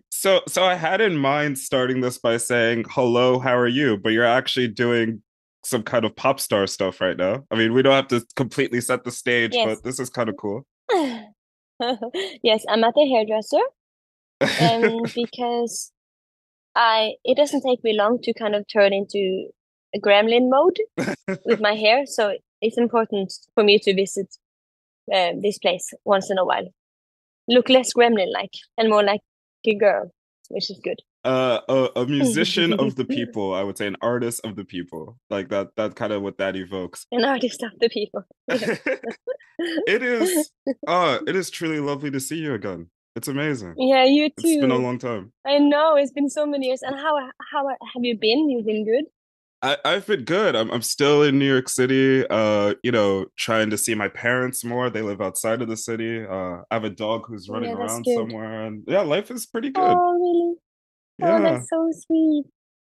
So I had in mind starting this by saying, "Hello, how are you?" But you're actually doing some kind of pop star stuff right now. I mean, we don't have to completely set the stage, Yes. but this is kind of cool. Yes, I'm at the hairdresser, because I it doesn't take me long to kind of turn into a gremlin mode with my hair, so it's important for me to visit this place once in a while. Look less gremlin-like and more like a girl, which is good. A musician of the people, I would say, an artist of the people, like that. That kind of what that evokes. An artist of the people. Yes. It is, it is truly lovely to see you again. It's amazing. Yeah, you It's been a too. long time. I know it's been so many years. And how have you been? You've been good? I've been good. I'm still in New York City, trying to see my parents more. They live outside of the city. I have a dog who's running Yeah, that's around good. somewhere, and yeah, life is pretty good. Oh, really? Oh, Yeah. that's so sweet.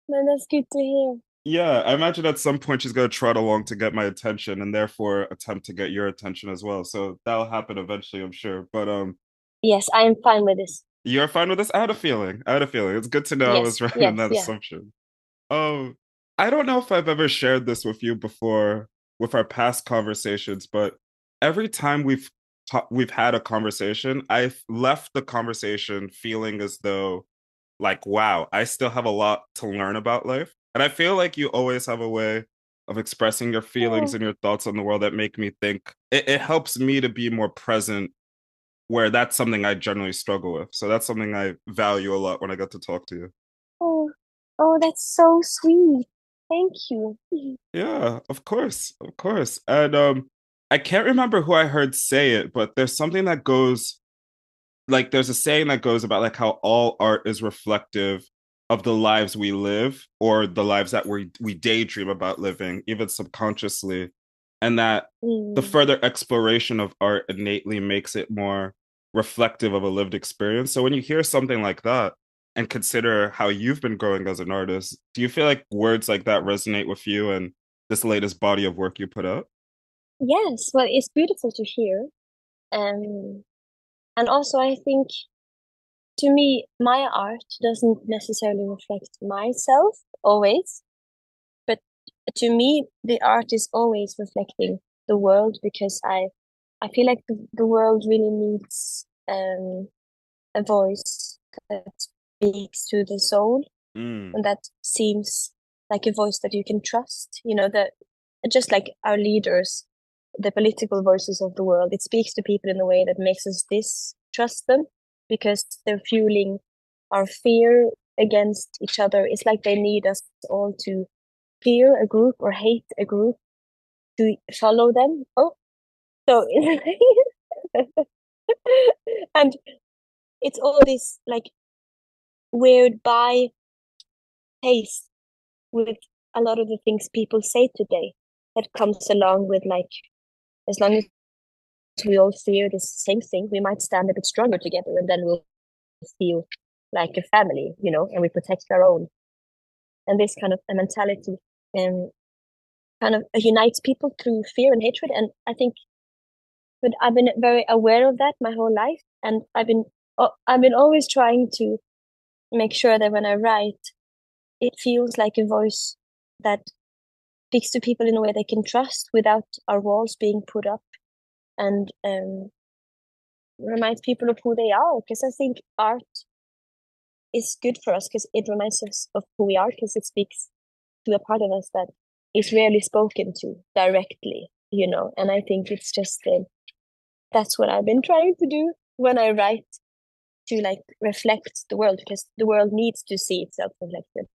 Man, that's good to hear. Yeah, I imagine at some point she's gonna trot along to get my attention and therefore attempt to get your attention as well. So that'll happen eventually, I'm sure. But Yes, I am fine with this. you're fine with this? I had a feeling. I had a feeling. It's good to know I was Yes, right in yes, that yeah. assumption. Um, I don't know if I've ever shared this with you before with our past conversations, but every time we've had a conversation, I've left the conversation feeling as though like, wow, I still have a lot to learn about life. And I feel like you always have a way of expressing your feelings Oh, and your thoughts on the world that make me think it helps me to be more present where that's something I generally struggle with. So that's something I value a lot when I get to talk to you. oh, oh, that's so sweet. Thank you. Yeah, of course, of course. And I can't remember who I heard say it, but there's something that goes like there's a saying that goes about like how all art is reflective of the lives we live or the lives that we daydream about living, even subconsciously, and that the Mm, further exploration of art innately makes it more reflective of a lived experience. So when you hear something like that and consider how you've been growing as an artist, do you feel like words like that resonate with you and this latest body of work you put out? yes, well, it's beautiful to hear. Um, and also I think to me, my art doesn't necessarily reflect myself always, but to me, the art is always reflecting the world because I feel like the world really needs a voice that speaks to the soul Mm, and that seems like a voice that you can trust. You know, that just like our leaders, the political voices of the world, it speaks to people in a way that makes us distrust them because they're fueling our fear against each other. It's like they need us all to fear a group or hate a group to follow them. Oh, so and it's all this like weird by taste with a lot of the things people say today that comes along with like as long as we all fear the same thing, we might stand a bit stronger together and then we'll feel like a family, you know, and we protect our own. And this kind of a mentality um, kind of unites people through fear and hatred. And I think but I've been very aware of that my whole life. And I've been always trying to make sure that when I write, it feels like a voice that speaks to people in a way they can trust without our walls being put up and reminds people of who they are. Because I think art is good for us because it reminds us of who we are because it speaks to a part of us that is rarely spoken to directly, you know. And I think it's just that's what I've been trying to do when I write to like reflect the world because the world needs to see itself reflected.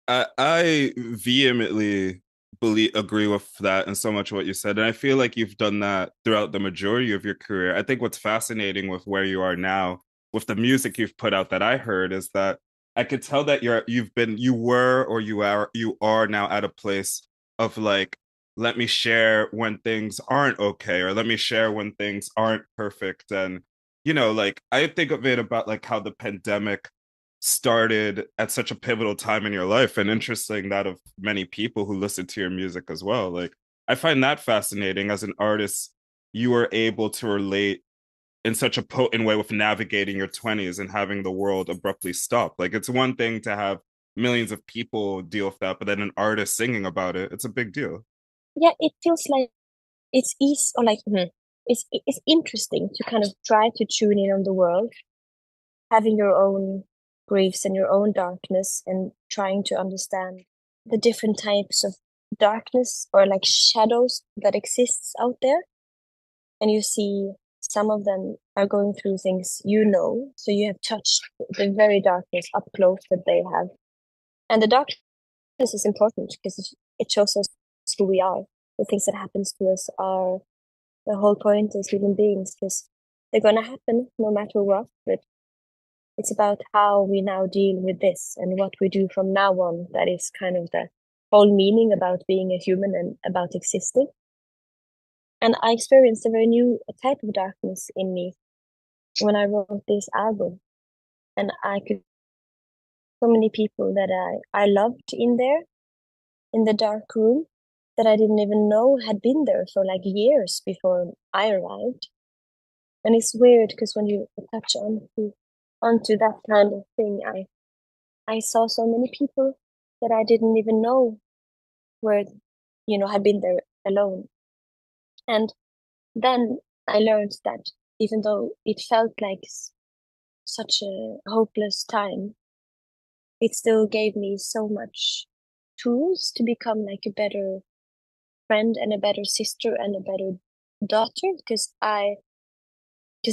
I vehemently believe agree with that and so much what you said. And I feel like you've done that throughout the majority of your career. I think what's fascinating with where you are now, with the music you've put out that I heard, is that I could tell that you were or you are now at a place of like, let me share when things aren't okay, or let me share when things aren't perfect. And like I think of it about like how the pandemic started at such a pivotal time in your life and interesting that of many people who listen to your music as well. Like I find that fascinating as an artist, you are able to relate in such a potent way with navigating your 20s and having the world abruptly stop. Like it's one thing to have millions of people deal with that, but then an artist singing about it, it's a big deal. Yeah, it feels like it's easy or like it's interesting to kind of try to tune in on the world, having your own griefs and your own darkness, and trying to understand the different types of darkness or like shadows that exists out there. And you see some of them are going through things, so you have touched the very darkness up close that they have. And the darkness is important because it shows us who we are. The things that happens to us are the whole point as human beings, because they're gonna happen no matter what. But it's about how we now deal with this and what we do from now on. That is kind of the whole meaning about being a human and about existing. And I experienced a very new type of darkness in me when I wrote this album. And I could so many people that I loved in there in the dark room that I didn't even know had been there for like years before I arrived. And it's weird because when you touch onto that kind of thing, I saw so many people that I didn't even know were, had been there alone. And then I learned that even though it felt like such a hopeless time, it still gave me so much tools to become like a better friend and a better sister and a better daughter, because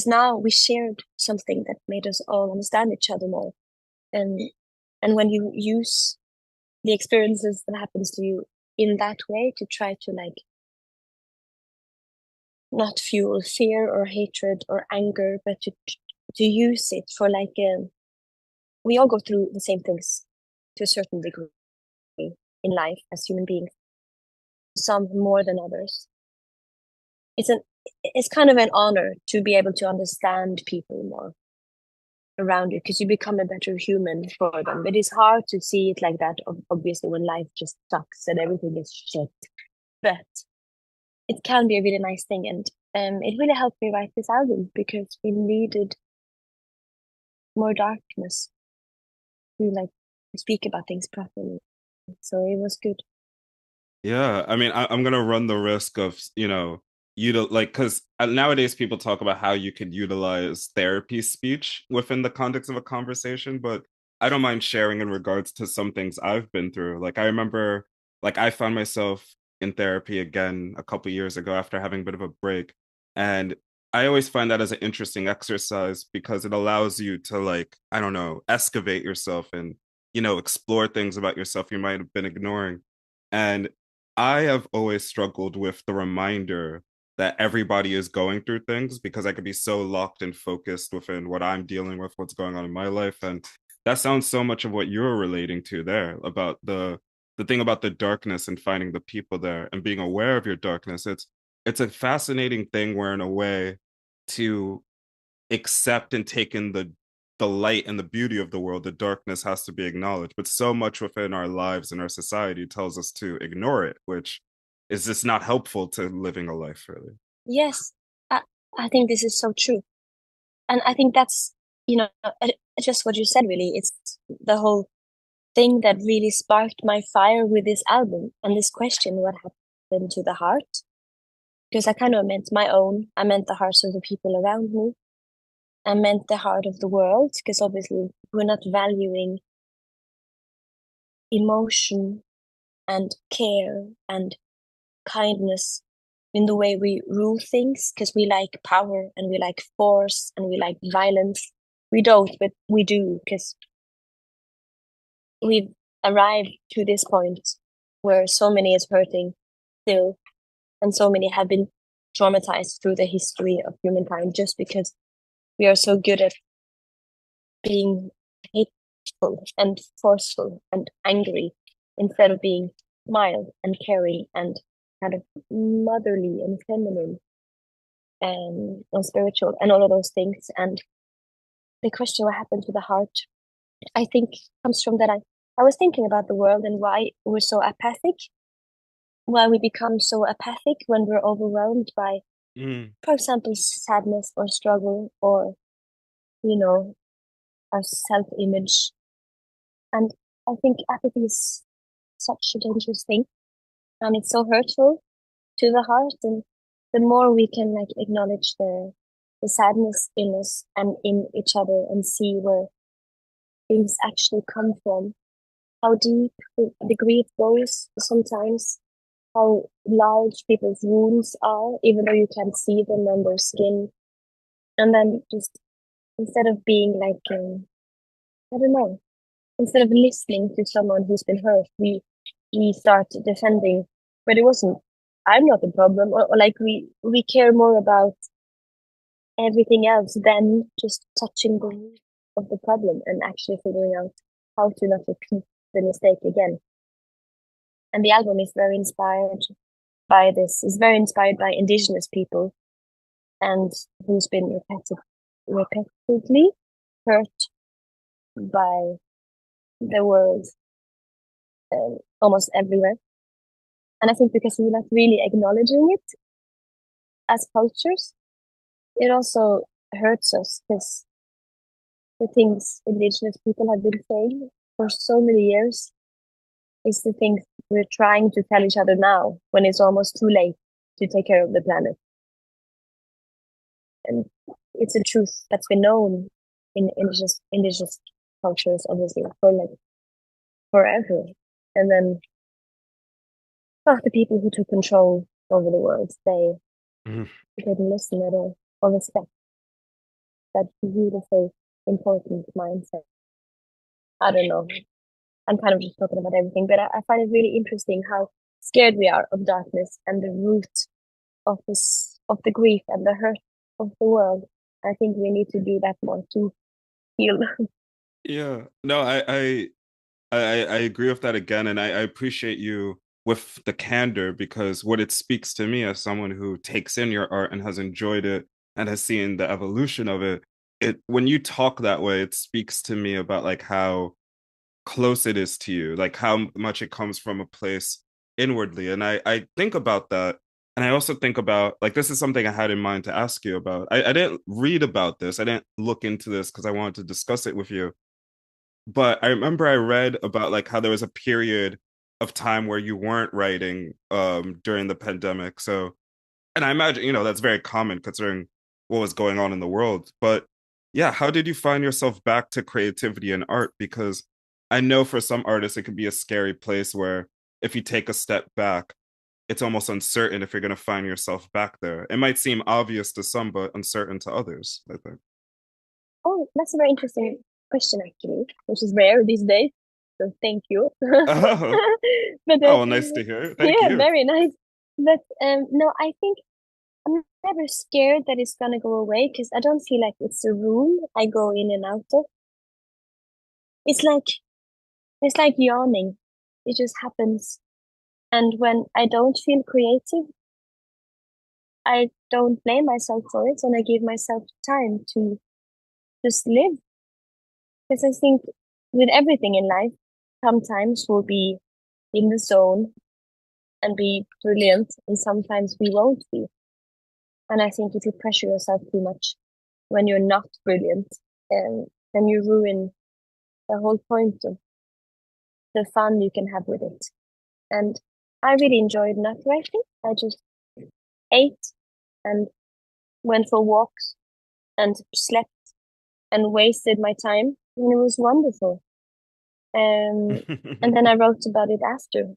now we shared something that made us all understand each other more. And when you use the experiences that happens to you in that way to try to like not fuel fear or hatred or anger, but to use it for like we all go through the same things to a certain degree in life as human beings, some more than others. It's an it's kind of an honor to be able to understand people more around you because you become a better human for them. But it's hard to see it like that, obviously, when life just sucks and everything is shit. But it can be a really nice thing, and it really helped me write this album because we needed more darkness to like speak about things properly. So it was good. Yeah, I mean, I'm gonna run the risk of, like, because nowadays people talk about how you could utilize therapy speech within the context of a conversation, but I don't mind sharing in regards to some things I've been through. Like, I remember, like, I found myself in therapy again a couple years ago after having a bit of a break, and I always find that as an interesting exercise because it allows you to, like, I don't know, excavate yourself and, explore things about yourself you might have been ignoring. And I have always struggled with the reminder that everybody is going through things because I could be so locked and focused within what I'm dealing with, what's going on in my life. And that sounds so much of what you're relating to there about the thing about the darkness and finding the people there and being aware of your darkness. It's a fascinating thing where in a way to accept and take in the light and the beauty of the world, the darkness has to be acknowledged. But so much within our lives and our society tells us to ignore it, which is just not helpful to living a life, really. Yes, I, I think this is so true. And I think that's, just what you said, really. It's the whole thing that really sparked my fire with this album and this question, what happened to the heart? Because I kind of meant my own, I meant the hearts of the people around me, I meant the heart of the world, because obviously we're not valuing emotion and care and kindness in the way we rule things, because we like power and we like force and we like violence. We don't, but we do, because we've arrived to this point where so many is hurting still, and so many have been traumatized through the history of humankind just because we are so good at being hateful and forceful and angry instead of being mild and caring and kind of motherly and feminine and spiritual and all of those things. And the question, what happened to the heart, I think comes from that I was thinking about the world and why we're so apathic, why we become so apathic when we're overwhelmed by Mm. For example, sadness or struggle or, you know, our self-image. And I think apathy is such a dangerous thing, and it's so hurtful to the heart. And the more we can like acknowledge the sadness in us and in each other and see where things actually come from, how deep the grief goes sometimes, how large people's wounds are, even though you can't see them on their skin. And then just instead of being like, I don't know, instead of listening to someone who's been hurt, we start defending, but it wasn't. I'm not the problem, or like we care more about everything else than just touching the root of the problem and actually figuring out how to not repeat the mistake again. And the album is very inspired by this. It's very inspired by indigenous people and who's been repeatedly hurt by the world almost everywhere. And I think because we're not really acknowledging it as cultures, it also hurts us because the things indigenous people have been saying for so many years is the things we're trying to tell each other now when it's almost too late to take care of the planet. And it's a truth that's been known in indigenous cultures, obviously, for like forever. And then the people who took control over the world, Mm. they didn't listen at all or respect that beautiful, important mindset. I don't know. I'm kind of just talking about everything, but I find it really interesting how scared we are of darkness and the root of this of the grief and the hurt of the world. I think we need to do that more to heal. Yeah. No, I agree with that again, and I appreciate you with the candor because what it speaks to me as someone who takes in your art and has enjoyed it and has seen the evolution of it, it when you talk that way, it speaks to me about like how close it is to you, like how much it comes from a place inwardly. And I think about that. And I also think about like this is something I had in mind to ask you about. I didn't read about this. I didn't look into this because I wanted to discuss it with you. But I remember I read about like how there was a period of time where you weren't writing during the pandemic. So and I imagine, that's very common considering what was going on in the world. But yeah, how did you find yourself back to creativity and art? Because I know for some artists, it can be a scary place where if you take a step back, it's almost uncertain if you're going to find yourself back there. It might seem obvious to some, but uncertain to others, I think. Oh, that's a very interesting question, actually, which is rare these days. So thank you. Oh, But oh, well, nice to hear. Thank yeah, you. very nice. But no, I think I'm never scared that it's gonna go away because I don't feel like it's a room I go in and out of. It's like it's like yawning. It just happens. And when I don't feel creative, I don't blame myself for it and I give myself time to just live. Because I think with everything in life, sometimes we'll be in the zone and be brilliant, and sometimes we won't be. And I think if you pressure yourself too much when you're not brilliant, then you ruin the whole point of the fun you can have with it. And I really enjoyed not writing. I just ate and went for walks and slept and wasted my time, and it was wonderful. And then I wrote about it after.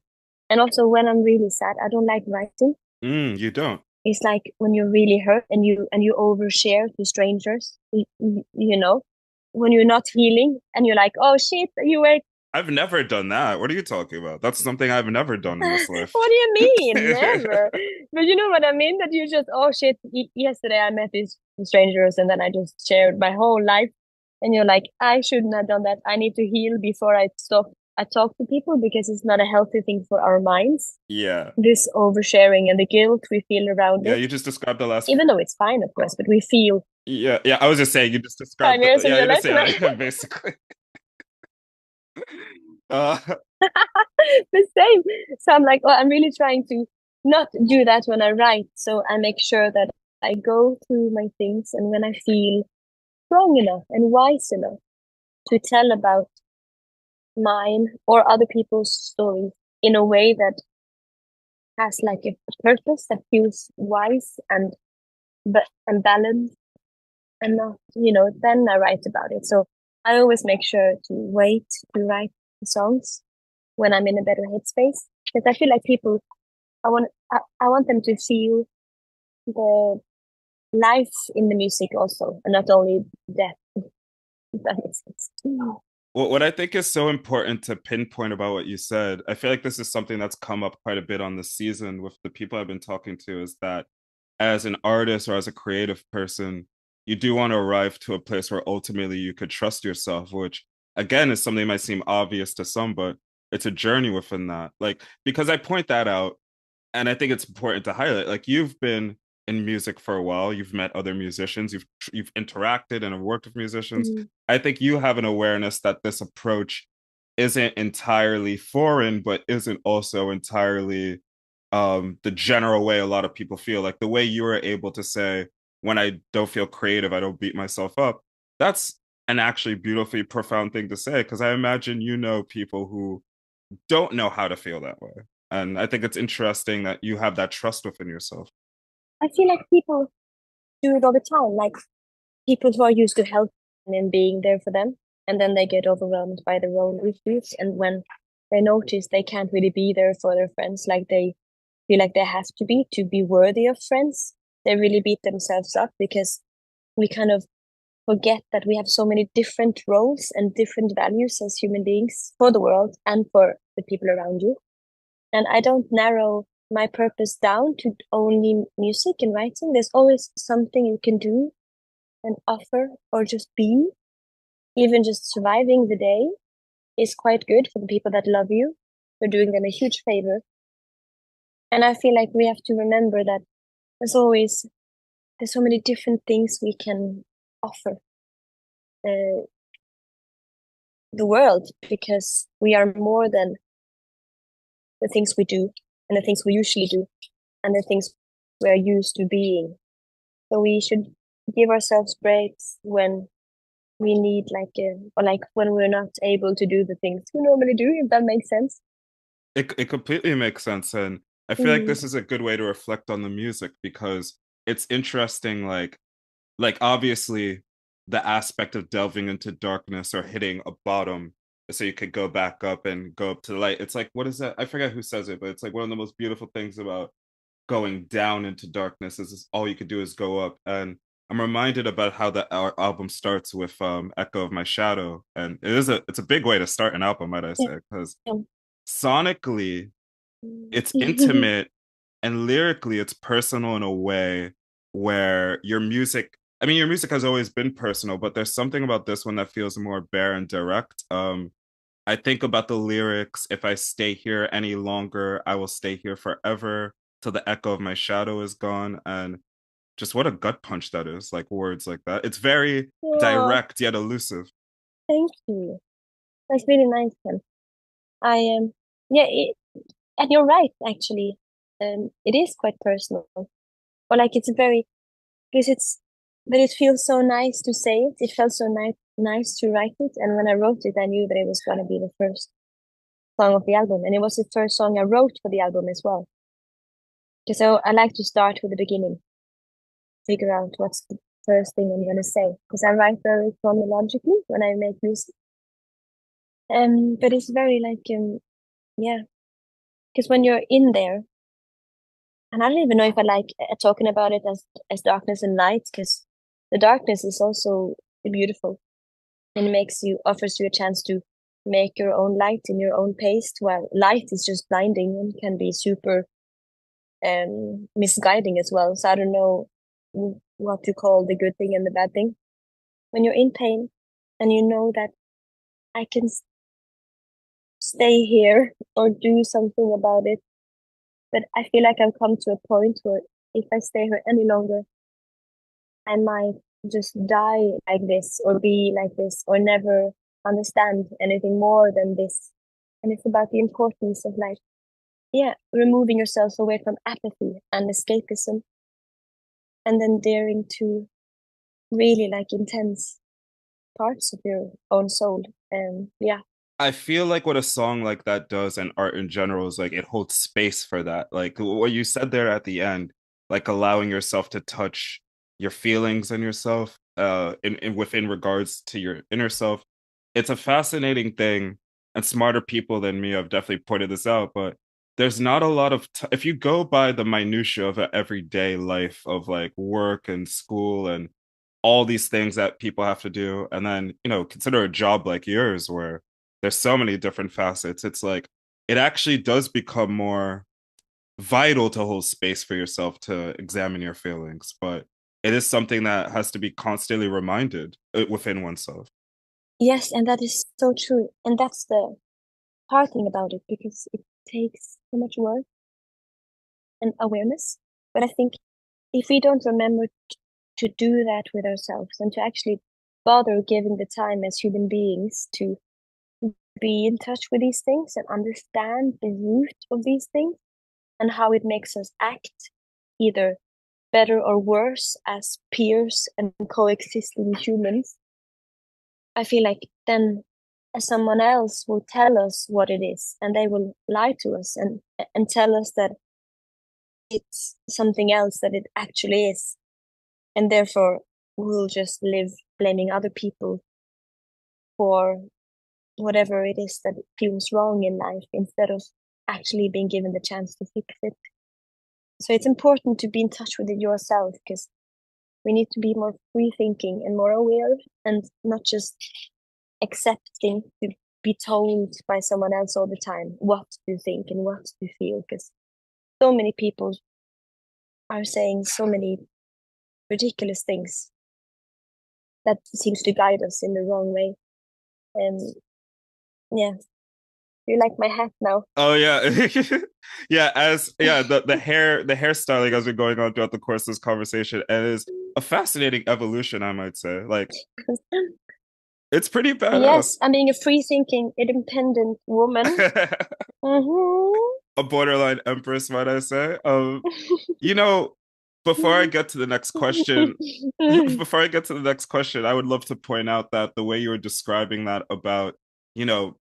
And also when I'm really sad, I don't like writing. You don't. It's like when you're really hurt and you overshare to strangers, when you're not healing and you're like, oh shit, you were. I've never done that. What are you talking about? That's something I've never done in this life. What do you mean? Never. But you know what I mean? That you just, oh shit, yesterday I met these strangers and then I just shared my whole life. And you're like, I shouldn't have done that. I need to heal before I talk to people because it's not a healthy thing for our minds. Yeah. This oversharing and the guilt we feel around Yeah, it, you just described the last. even though it's fine, of course, but we feel Yeah, yeah. I was just saying you just five described the. years in Yeah, your you life. just say that basically. Uh, The same. So I'm like, oh, I'm really trying to not do that when I write. So I make sure that I go through my things, and when I feel strong enough and wise enough to tell about mine or other people's stories in a way that has like a purpose that feels wise and balanced and not, then I write about it. So I always make sure to wait to write the songs when I'm in a better headspace because I feel like people I want them to feel the life in the music also and not only death, if that makes sense. Well, what I think is so important to pinpoint about what you said, I feel like this is something that's come up quite a bit on this season with the people I've been talking to, is that as an artist or as a creative person, you do want to arrive to a place where ultimately you could trust yourself, which again is something that might seem obvious to some, but it's a journey within that. Like, because I point that out, and I think it's important to highlight, like you've been in music for a while, you've met other musicians, you've interacted and have worked with musicians. Mm, I think you have an awareness that this approach isn't entirely foreign, but isn't also entirely the general way a lot of people feel. Like the way you were able to say, when I don't feel creative, I don't beat myself up. That's an actually beautifully profound thing to say, because I imagine you know people who don't know how to feel that way. And I think it's interesting that you have that trust within yourself. I feel like people do it all the time. Like people who are used to helping and being there for them, and then they get overwhelmed by their own issues. And when they notice they can't really be there for their friends, like they feel like they have to be worthy of friends, they really beat themselves up because we kind of forget that we have so many different roles and different values as human beings for the world and for the people around you. And I don't narrow my purpose down to only music and writing. There's always something you can do and offer or just be. Even just surviving the day is quite good for the people that love you. You're doing them a huge favor. And I feel like we have to remember that there's always there's so many different things we can offer uh, the world because we are more than the things we do and the things we usually do and the things we are used to being. So we should give ourselves breaks when we need or like when we're not able to do the things we normally do, if that makes sense. It completely makes sense. And I feel like Mm, this is a good way to reflect on the music because it's interesting, like obviously the aspect of delving into darkness or hitting a bottom so you could go back up and go up to the light. It's like, what is that? I forget who says it, but it's like one of the most beautiful things about going down into darkness is all you could do is go up. And I'm reminded about how our album starts with Echo of My Shadow. And it's a big way to start an album, might I yeah. say, because Yeah. sonically it's intimate and lyrically it's personal in a way where your music has always been personal, but there's something about this one that feels more bare and direct. I think about the lyrics: if I stay here any longer, I will stay here forever till the echo of my shadow is gone. And just what a gut punch that is, like words like that. It's very Oh, direct yet elusive. thank you. That's really nice, Ken. I am, yeah, and you're right, actually. It is quite personal, or like it's very because but it feels so nice to say it. It felt so nice to write it, and when I wrote it, I knew that it was gonna be the first song of the album, and it was the first song I wrote for the album as well. Because I like to start with the beginning, figure out what's the first thing I'm gonna say. Because I write very chronologically when I make music. But it's very yeah. Because when you're in there, and I don't even know if I like talking about it as darkness and light, because the darkness is also beautiful and offers you a chance to make your own light in your own pace. While light is just blinding and can be super misguiding as well. So I don't know what to call the good thing and the bad thing. When you're in pain and you know that I can stay here or do something about it, but I feel like I've come to a point where if I stay here any longer, I might just die like this or be like this or never understand anything more than this. And it's about the importance of removing yourself away from apathy and escapism and then daring to really like intense parts of your own soul. Yeah. I feel like what a song like that does and art in general is like it holds space for that. Like what you said there at the end, like allowing yourself to touch your feelings and yourself in within regards to your inner self. It's a fascinating thing, and smarter people than me have definitely pointed this out, but there's not a lot of if you go by the minutia of an everyday life of like work and school and all these things that people have to do, and then, consider a job like yours where there's so many different facets. It's like it actually does become more vital to hold space for yourself to examine your feelings, but it is something that has to be constantly reminded within oneself. Yes, and that is so true. And that's the hard thing about it because it takes so much work and awareness. But I think if we don't remember to do that with ourselves and to actually bother giving the time as human beings to be in touch with these things and understand the root of these things and how it makes us act either better or worse as peers and coexisting humans, I feel like then someone else will tell us what it is and they will lie to us and tell us that it's something else that it actually is. And therefore we'll just live blaming other people for whatever it is that feels wrong in life instead of actually being given the chance to fix it. So it's important to be in touch with it yourself because we need to be more free thinking and more aware and not just accepting to be told by someone else all the time what to think and what to feel because so many people are saying so many ridiculous things that seems to guide us in the wrong way. And yeah, you like my hat now? Oh yeah. Yeah, as yeah, the hairstyling has been going on throughout the course of this conversation, and is a fascinating evolution, I might say. Like it's pretty Yes, badass. I'm being a free thinking, independent woman. Mm-hmm. A borderline empress, might I say. You know, before I get to the next question, before I get to the next question, I would love to point out that the way you were describing that about, you know,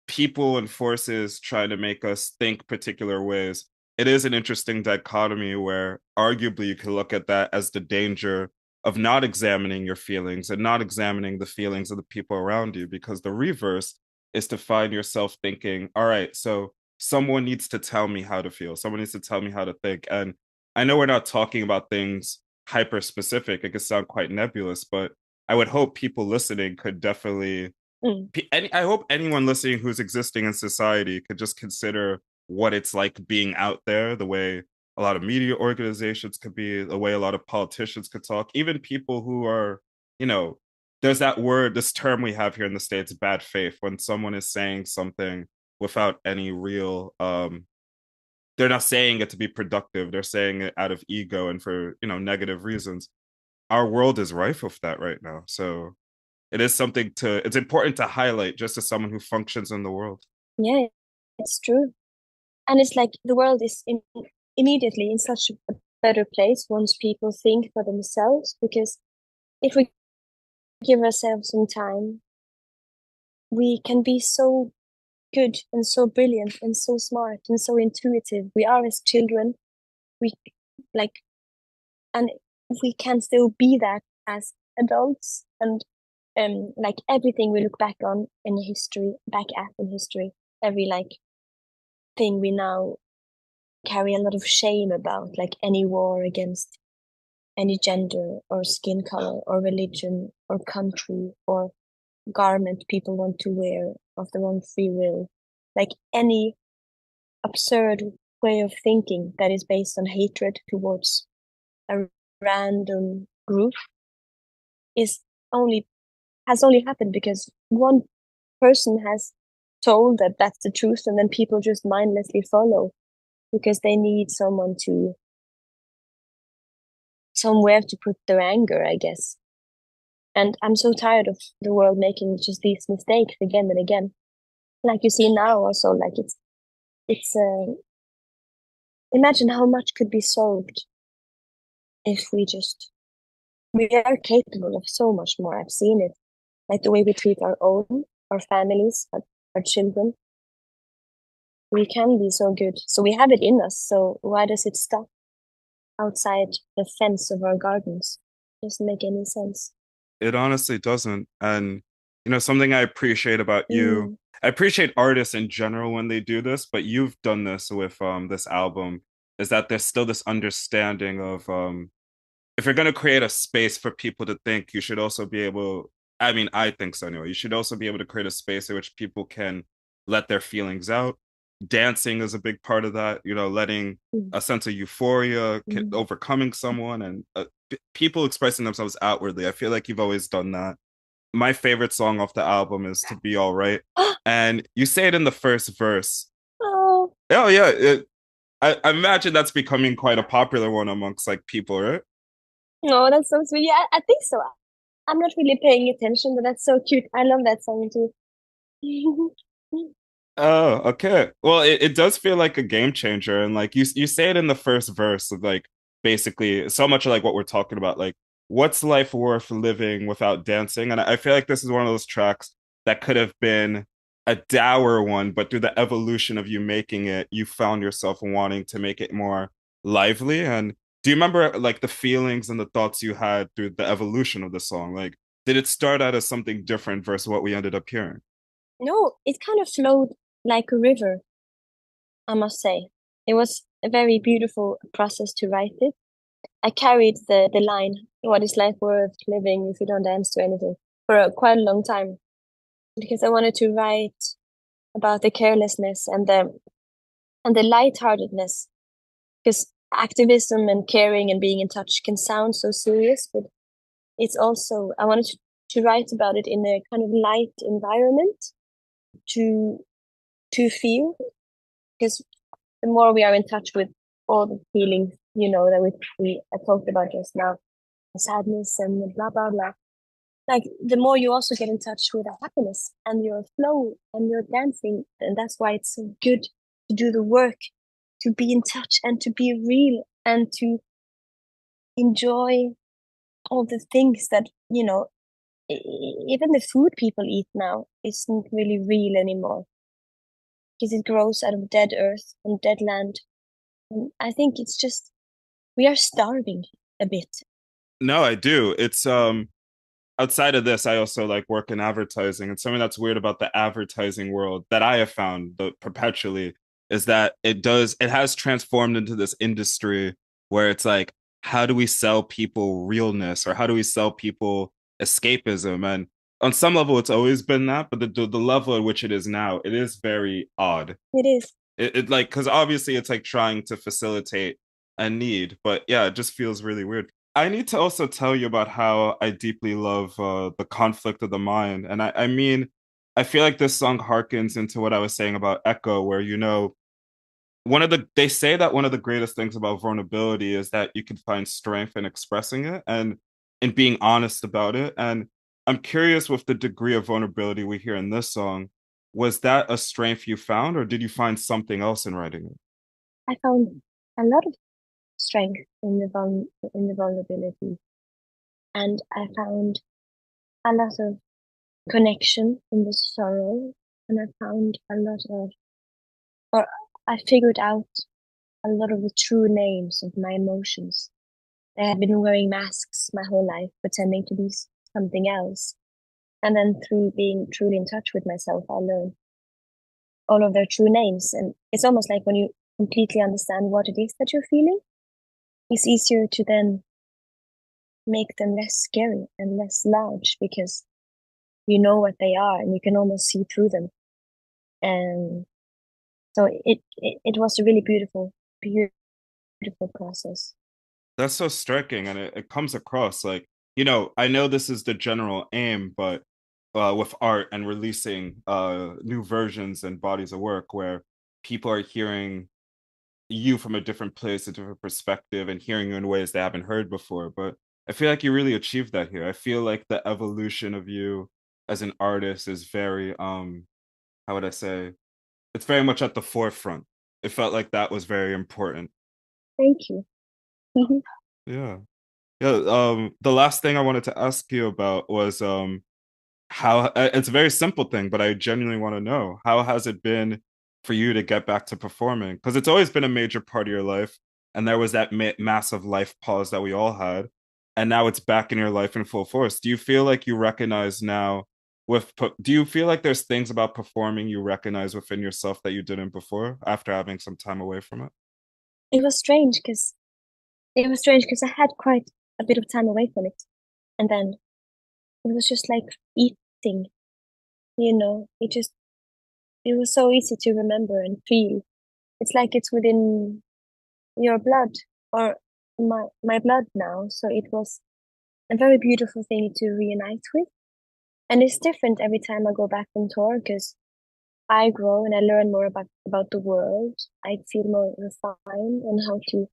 people and forces trying to make us think particular ways, it is an interesting dichotomy where arguably you can look at that as the danger of not examining your feelings and not examining the feelings of the people around you, because the reverse is to find yourself thinking, all right, so someone needs to tell me how to feel, someone needs to tell me how to think. And I know we're not talking about things hyper specific, it could sound quite nebulous, but I would hope people listening could definitely Mm. I hope anyone listening who's existing in society could just consider what it's like being out there, the way a lot of media organizations could be, the way a lot of politicians could talk, even people who are, you know, there's that word, this term we have here in the States, bad faith, when someone is saying something without any real, they're not saying it to be productive, they're saying it out of ego and for, negative reasons. Our world is rife with that right now. So it is something it's important to highlight just as someone who functions in the world. Yeah, it's true. And it's like the world is immediately in such a better place once people think for themselves. Because if we give ourselves some time, we can be so good and so brilliant and so smart and so intuitive. We are as children. We like, and we can still be that as adults. And like everything we look back on in history, back at in history, every like thing we now carry a lot of shame about, like any war against any gender or skin color or religion or country or garment people want to wear of their own free will. Like any absurd way of thinking that is based on hatred towards a random group is only has only happened because one person has told that that's the truth and then people just mindlessly follow because they need someone to somewhere to put their anger, I guess. And I'm so tired of the world making just these mistakes again and again. Like you see now also, like it's imagine how much could be solved if we are capable of so much more. I've seen it, like the way we treat our families, our children. We can be so good. So we have it in us. So why does it stop outside the fence of our gardens? Doesn't make any sense. It honestly doesn't. And, something I appreciate about you, Mm, I appreciate artists in general when they do this, but you've done this with this album, is that there's still this understanding of if you're going to create a space for people to think, you should also be able, I mean, I think so anyway, you should also be able to create a space in which people can let their feelings out. Dancing is a big part of that, letting mm, a sense of euphoria, mm. overcoming someone, and people expressing themselves outwardly. I feel like you've always done that. My favorite song off the album is To Be All Right. And you say it in the first verse. Oh, Oh, yeah. I imagine that's becoming quite a popular one amongst like people, right? no, that's so sweet. Yeah, I think so. I'm not really paying attention, but that's so cute. I love that song too. Oh, okay. Well, it does feel like a game changer, and like you say it in the first verse of like basically so much of like what we're talking about, like what's life worth living without dancing? And I feel like this is one of those tracks that could have been a dour one, but through the evolution of you making it, you found yourself wanting to make it more lively. And do you remember like the feelings and the thoughts you had through the evolution of the song? Like, did it start out as something different versus what we ended up hearing? No, it kind of flowed like a river, I must say. It was a very beautiful process to write it. I carried the line, what is life worth living if you don't dance to anything, for quite a long time because I wanted to write about the carelessness and the lightheartedness because activism and caring and being in touch can sound so serious, but it's also I wanted to write about it in a kind of light environment to feel because the more we are in touch with all the feelings, that we I talked about just now, the sadness and blah blah blah. Like the more you also get in touch with the happiness and your flow and your dancing, and that's why it's so good to do the work, to be in touch and to be real and to enjoy all the things that even the food people eat now isn't really real anymore because it grows out of dead earth and dead land. And I think it's just we are starving a bit. No, I do. It's outside of this, I also like work in advertising. And something that's weird about the advertising world that I have found perpetually is that it has transformed into this industry where it's like, how do we sell people realness or how do we sell people escapism? And on some level, it's always been that, but the level at which it is now, it is very odd. It is. It like, because obviously it's like trying to facilitate a need, but yeah, it just feels really weird. I need to also tell you about how I deeply love the conflict of the mind. And I mean, I feel like this song harkens into what I was saying about Echo, where, they say that one of the greatest things about vulnerability is that you can find strength in expressing it and in being honest about it. And I'm curious with the degree of vulnerability we hear in this song, was that a strength you found, or did you find something else in writing it? I found a lot of strength in in the vulnerability, and I found a lot of connection in the sorrow, and I found a lot of, or I figured out a lot of the true names of my emotions. I had been wearing masks my whole life, pretending to be something else. And then through being truly in touch with myself, I learned all of their true names. And it's almost like when you completely understand what it is that you're feeling, it's easier to then make them less scary and less large because you know what they are and you can almost see through them. And so it was a really beautiful process. That's so striking, and it comes across like, I know this is the general aim, but with art and releasing new versions and bodies of work where people are hearing you from a different place, a different perspective, and hearing you in ways they haven't heard before. But I feel like you really achieved that here. I feel like the evolution of you as an artist is very, how would I say, it's very much at the forefront. It felt like that was very important. Thank you. Yeah. Yeah, the last thing I wanted to ask you about was how it's a very simple thing, but I genuinely want to know how has it been for you to get back to performing? Because it's always been a major part of your life, and there was that massive life pause that we all had, and now it's back in your life in full force. Do you feel like you recognize now do you feel like there's things about performing you recognize within yourself that you didn't before after having some time away from it? It was strange because I had quite a bit of time away from it, and then it was just like eating. It was so easy to remember and feel. It's like it's within your blood or my blood now. So it was a very beautiful thing to reunite with. And it's different every time I go back on tour because I grow and I learn more about the world. I feel more refined on how to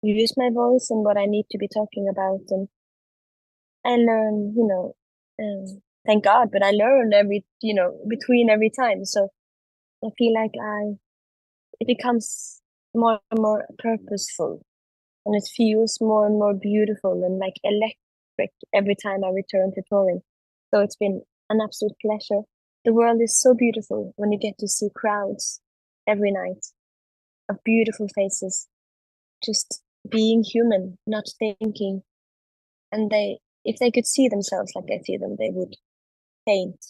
use my voice and what I need to be talking about. And I learn, thank God, but I learn between every time. So I feel like it becomes more and more purposeful and it feels more and more beautiful and like electric every time I return to touring. So it's been an absolute pleasure. The world is so beautiful when you get to see crowds every night of beautiful faces, just being human, not thinking. And if they could see themselves like I see them, they would paint.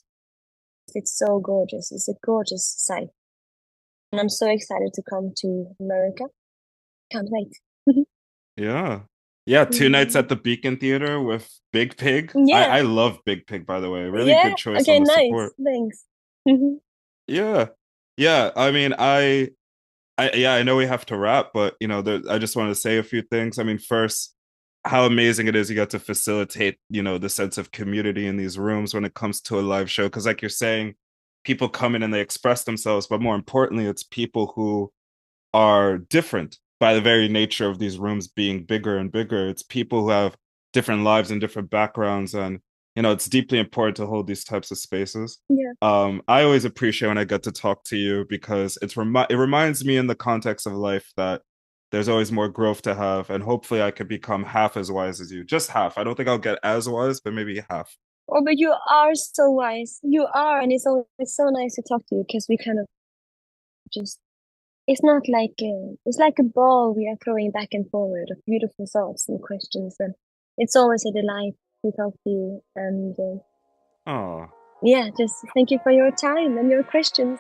It's so gorgeous. It's a gorgeous sight. And I'm so excited to come to America. Can't wait. Yeah. Yeah, two nights at the Beacon Theater with Big Pig. Yeah. I love Big Pig, by the way. Really Yeah. good choice on Okay, the nice. support. Thanks. Yeah. Yeah, I mean, I know we have to wrap, but I just want to say a few things. I mean, first, how amazing it is you get to facilitate, the sense of community in these rooms when it comes to a live show. Because like you're saying, people come in and they express themselves, but more importantly, it's people who are different by the very nature of these rooms being bigger and bigger. It's people who have different lives and different backgrounds, and it's deeply important to hold these types of spaces. Yeah. I always appreciate when I get to talk to you because it reminds me in the context of life that there's always more growth to have, and hopefully I could become half as wise as you, just half. I don't think I'll get as wise, but maybe half. Oh, but you are so wise. You are, and it's always so nice to talk to you because we kind of just, it's not like, it's like a ball we are throwing back and forward of beautiful thoughts and questions. And it's always a delight to talk to you. And Oh, yeah, just thank you for your time and your questions.